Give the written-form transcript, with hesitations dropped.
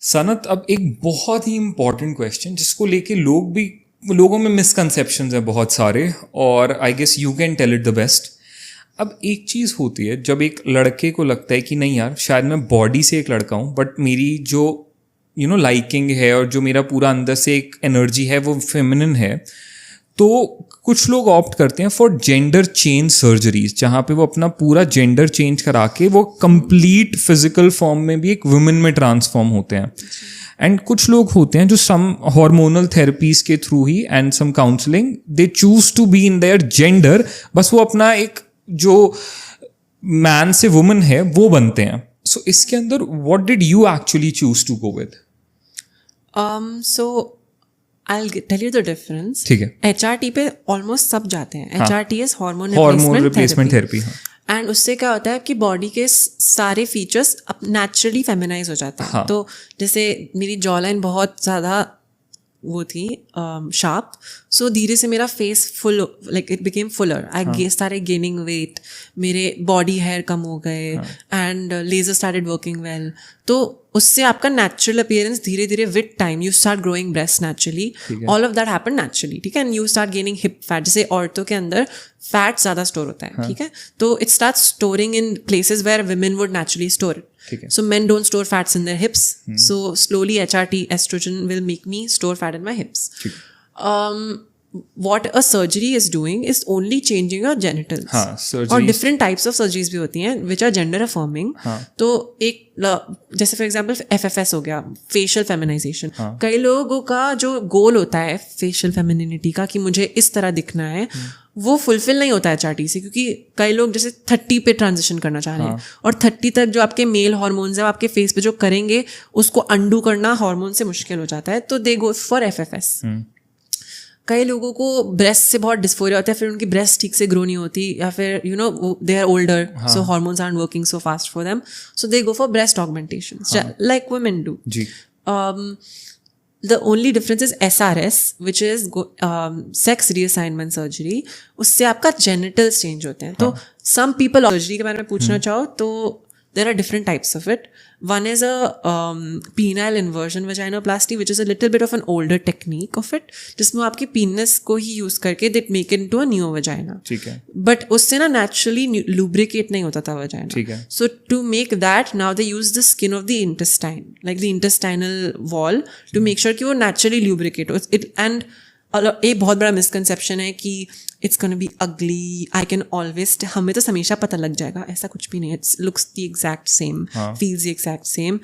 सनत, अब एक बहुत ही इम्पॉर्टेंट क्वेश्चन जिसको लेके लोगों में मिसकंसेप्शंस हैं बहुत सारे, और I guess you can tell it the best. अब एक चीज़ होती है जब एक लड़के को लगता है कि नहीं यार, शायद मैं बॉडी से एक लड़का हूँ बट मेरी जो लाइकिंग है और जो मेरा पूरा अंदर से एक एनर्जी है वो फेमिनिन है. तो कुछ लोग ऑप्ट करते हैं फॉर जेंडर चेंज सर्जरीज, जहाँ पे वो अपना पूरा जेंडर चेंज करा के वो कंप्लीट फिजिकल फॉर्म में भी एक वुमेन में ट्रांसफॉर्म होते हैं. एंड कुछ लोग होते हैं जो सम हार्मोनल थेरेपीज के थ्रू ही and some counselling they choose to be in there gender, बस वो अपना एक जो मैन से वुमन है वो बनते हैं. सो इसके अंदर what did you actually choose to go with? So I'll tell you the difference. ठीक है. HRT पे ऑलमोस्ट सब जाते हैं. HRT is hormone replacement therapy. And उससे क्या होता है कि बॉडी के सारे फीचर्स नेचुरली फेमिनाइज हो जाते हैं. तो जैसे मेरी जॉ लाइन बहुत ज़्यादा वो थी शार्प, सो धीरे से मेरा face full, like it became fuller. I started gaining weight, मेरे बॉडी हेयर कम हो गए and laser started working well. तो उससे आपका नेचुरल अपीयरेंस धीरे धीरे with time you start growing breast naturally, all of that happen naturally. ठीक है. And you start gaining hip fat. जैसे औरतों के अंदर फैट ज़्यादा स्टोर होता है. ठीक है. तो it start storing in places where women would naturally store it. So men don't store fats in their hips. So slowly HRT, estrogen, will make me store fat in my hips. What a surgery is doing is only changing your genitals. और different types of surgeries भी होती हैं which are gender affirming. तो एक जैसे for example FFS हो गया, facial feminization. कई लोगों का जो गोल होता है facial femininity का कि मुझे इस तरह दिखना है, वो फुलफिल नहीं होता है HRT से, क्योंकि कई लोग जैसे 30 पे ट्रांजिशन करना चाह रहे हैं और 30 तक जो आपके मेल हार्मोन्स है आपके फेस पे जो करेंगे उसको अंडू करना हार्मोन से मुश्किल हो जाता है. तो दे गो फॉर FFS. कई लोगों को ब्रेस्ट से बहुत डिस्फोरिया होता है, फिर उनकी ब्रेस्ट ठीक से ग्रो नहीं होती, या फिर they are older, so hormones are working so fast for them, so they go for breast augmentation like women do. The only difference is SRS, which is sex reassignment surgery. उससे आपका genitals change होते हैं. तो some people surgery के बारे में पूछना चाहो तो there are different types of it. One is a penile inversion vaginoplasty, which is a little bit of an older technique of it, जिसमें आपकी penis को ही use करके they make it into a neo vagina. ठीक है. But उससे ना naturally lubricate नहीं होता था vagina. ठीक है. So to make that, now they use the skin of the intestine, like the intestinal wall, to make sure कि वो naturally lubricate हो. And एक बहुत बड़ा मिसकंसेप्शन है कि इट्स गोना बी अगली, आई कैन ऑलवेज, हमें तो हमेशा पता लग जाएगा. ऐसा कुछ भी नहीं है. It's looks the exact same, feels the exact same.